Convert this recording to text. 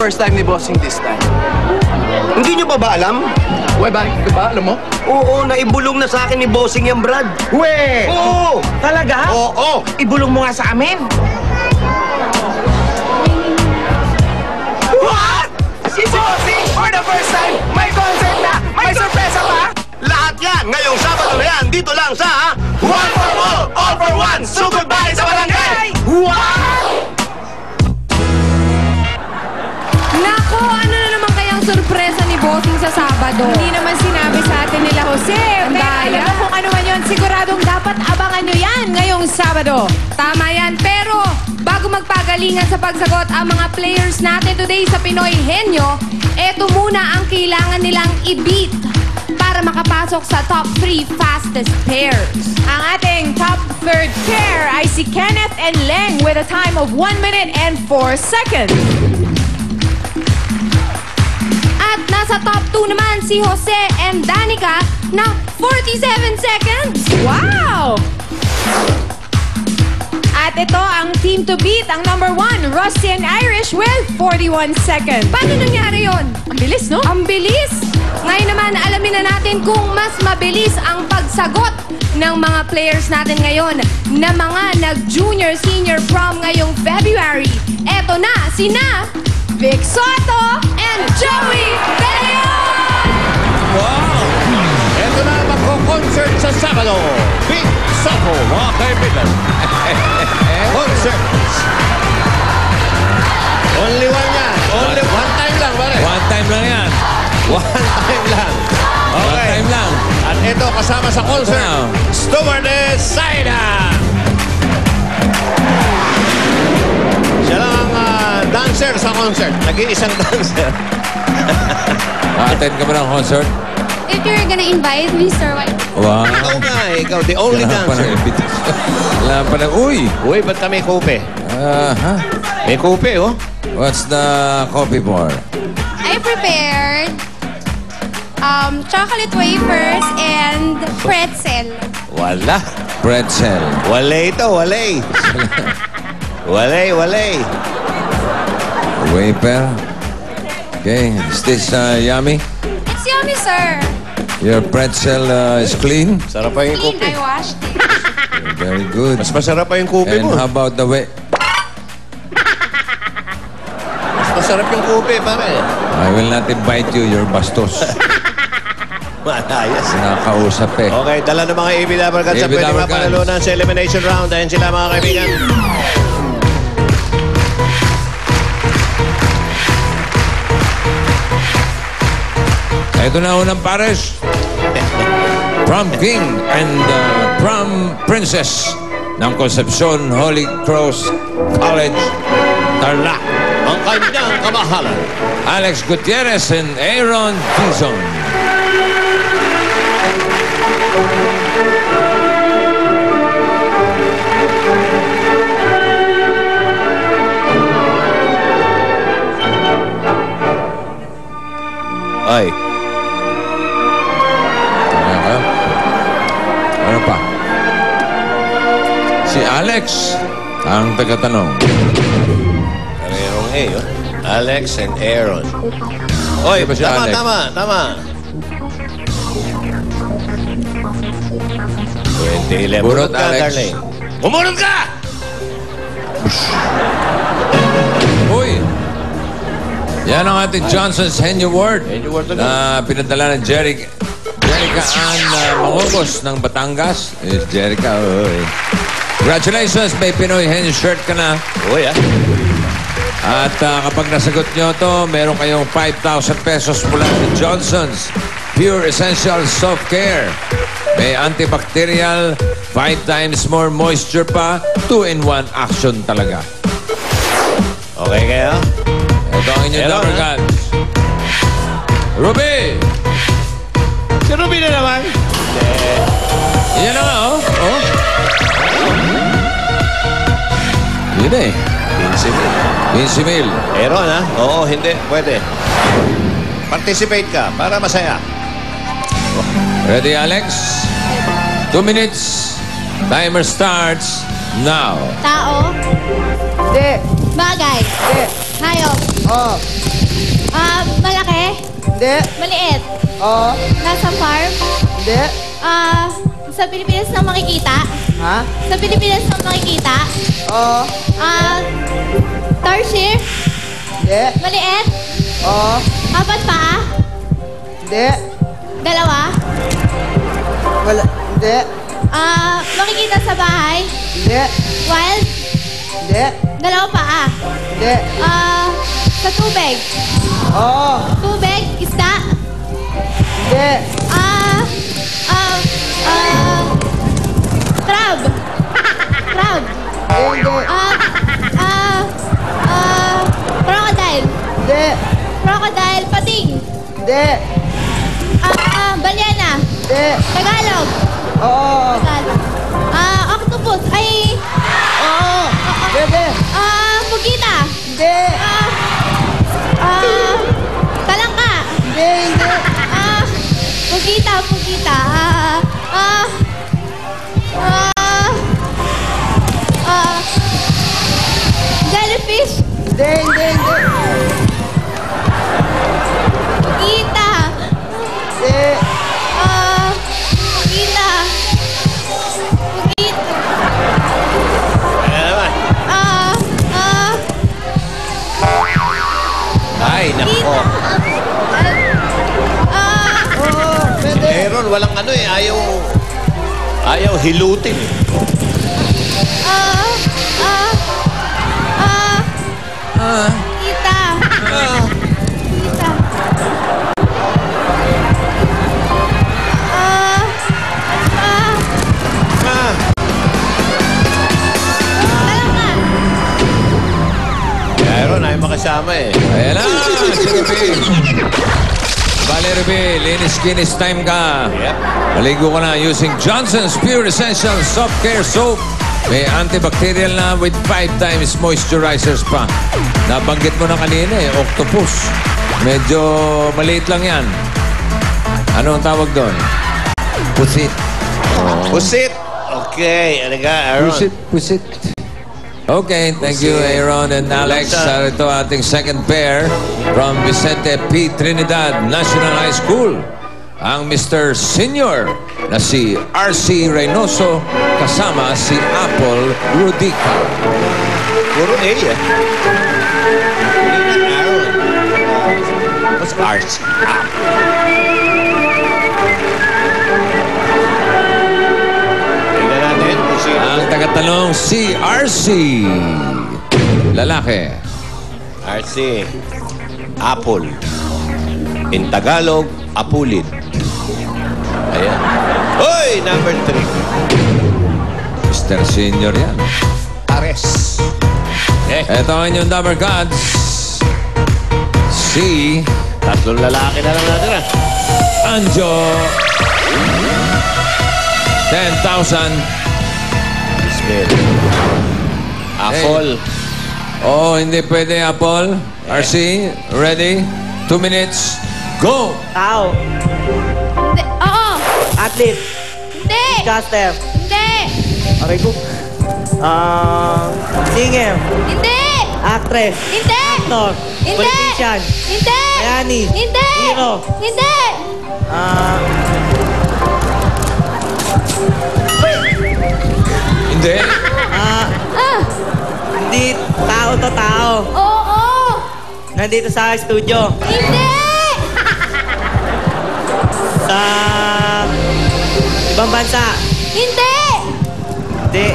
first time ni Bossing this time. Hindi nyo pa ba alam? Uy, bakit? Diba? Alam mo? Oo, naibulong na sa akin ni Bossing yan, Brad. We! Oo! Talaga? Oo! Ibulong mo nga sa amin. What? Si Bossing, for the first time, may concert na! May sorpresa pa! Lahat yan ngayong Sabado na yan dito lang sa One for All for One! Sugod bahay sa barangay! What? Nako, ano na naman kayang sorpresa ni Bossing sa Sabado? Hindi naman sinabi sa atin nila, Jose. Ang Pero daya. alam mo kung ano man yun, siguradong dapat abangan nyo yan ngayong Sabado. Tama yan, pero bago magpagalingan sa pagsagot ang mga players natin today sa Pinoy Henyo, eto muna ang kailangan nilang i-beat para makapasok sa top 3 fastest pairs. Ang ating top third pair ay si Kenneth and Leng with a time of 1 minute and 4 seconds. At nasa top 2 naman si Jose and Danica na 47 seconds. Wow! At ito ang team to beat, ang number 1, Rusty and Irish with 41 seconds. Paano nangyari yon? Ang bilis, no? Ang bilis! Ngayon naman, alamin na natin kung mas mabilis ang pagsagot ng mga players natin ngayon na mga nag-junior, senior prom ngayong February. Eto na, sina Vic Soto and Joey De Leon! Wow! Ito na magko-concert sa Sabado. Big Soto, mga kaibigan. Concert. Only one yan. Only one time lang, pare. One time lang yan. One time lang. One Okay. time lang. At ito, kasama sa concert, Wow. Stewardess Saida. Siya lang ang dancer sa concert. Nag-iisang dancer. Attend ka ba ng concert? If you're gonna invite me, sir, why? Wow. Ikaw nga eh. Ikaw, the only Kailangan pa ng dancer. invitation. Kailangan pa ng, uy! Uy, ba't kami kupe? Ha? May kupe, oh. What's the coffee for? I prepared chocolate wafers and pretzel. Wala. Pretzel. Walay ito, walay. walay. Wafer. Okay. Is this yummy? It's yummy, sir. Your pretzel is clean? Sarap pa yung Clean, kupe. I washed it. Very good. Mas masarap pa yung kupe And mo. how about the way? Mas masarap yung kupe, pare. I will not invite you, your bastos. Malayas. Nakakausap eh. Okay, dala ng mga AB Dabber Cats sa AB pwede Dabber mapanalunan sa elimination round. Ayan sila, mga kaibigan. Ito na unang pares. Prom King and Prom Princess ng Concepcion Holy Cross College, Tarlac. Ang kanyang kamahalan. Alex Gutierrez and Aaron Dizon. Ay, Ano pa? Si Alex ang tagatanong. karerong A, oh. Alex and Aaron. Oy, Di ba si tama, Alex? tama. 2011. Bunot, ka, Alex. darling. Bumunot ka! Uy! Yan ang ating Johnson's Henry Ward Henry Ward ulit. na pinadala ng Jerica Ann Mangugos ng Batangas. Yes, Jerica. Uy. Congratulations! May Pinoy Henry shirt ka na. Uy, ah. At kapag nasagot nyo to, meron kayong 5,000 pesos mula sa Johnson's Pure Essential Soft Care. May antibacterial, 5 times more moisture pa, 2-in-1 action talaga. Okay kayo? Ito ang inyong Meron, Dabber ha? Cats. Ruby! Si Ruby na naman. Yan na nga, oh. Oh. Yun eh. 15 mil. 15,000. Aaron, ha? Oo, hindi. Pwede. Participate ka para masaya. Ready, Alex? 2 minutes. Timer starts now. Tao. Di. Bagay. Di. Hayop. Oo. Malaki? Hindi. Maliit? Oo. Nasa farm? Hindi. Sa Pilipinas na makikita? Ha? Sa Pilipinas na makikita? Oo. Tarsier? Hindi. Maliit? Oo. 4 paa? Hindi. 2? Wala. Hindi. Makikita sa bahay? Hindi. Wild? Hindi. 2 paa? Hindi. Sa tubig? Oo. Tubig? Isda? Hindi. Crab? Crab? Hindi. Crocodile? Hindi. Crocodile? Pating? Hindi. Balyena? Hindi. Tagalog? Oo. Tagalog. Octopus? Ay, Oo. Pwede. Pugita? Hindi. Talangka? Hindi. Hindi. Pugita. Jellyfish? Hindi. Hindi. Hindi. Pugita. Hindi. Pugita. Ayan naman. Ay, nako. Oo. Pwede. Aaron, walang ano eh. Ayaw hilutin eh. Pugita. Pugita. Talangka. Aaron, ayaw makasama eh. Ayan na, si Ruby. Bale, Ruby, linis-kinis time ka. Yep. Maligo ka na using Johnson's Pure Essential Soft Care Soap. May antibacterial na with 5 times moisturizers pa. Nabanggit mo na kanina eh, octopus. Medyo maliit lang yan. Ano ang tawag doon? Pusit. Pusit. Okay. Ano ka, Aaron? Pusit. Okay, thank you, Aaron and Alex. Ito ating second pair from Vicente P. Trinidad National High School. Ang Mr. Senior na si R.C. Reynoso kasama si Apple Rudica. Puro A eh. Aaron. What's ours? Tingnan natin kung sino. Ang tagatanong si R.C. Lalaki. RC. Apple. In Tagalog, apulid. Ayan. Hoy! Number 3. Mr. Senior yan. Ares. Ito ang inyong number gods. Si Tatlong lalaki na lang natin ah. Anjo. 10,000. Smith. Apple. Oh, hindi pwede, Apple. RC, ready? 2 minutes. Go! Tao. Hindi. Oo. Athlete. Hindi. Caster. Hindi. Okay ko. Singer. Hindi. Actress. Hindi. Actor. Hindi. Politician. Hindi. Bayani. Hindi. Hero. Hindi. Hindi. Hindi tao to tao. Oo. Nandito sa studio. Hindi. Sa ibang bansa. Hindi. Hindi.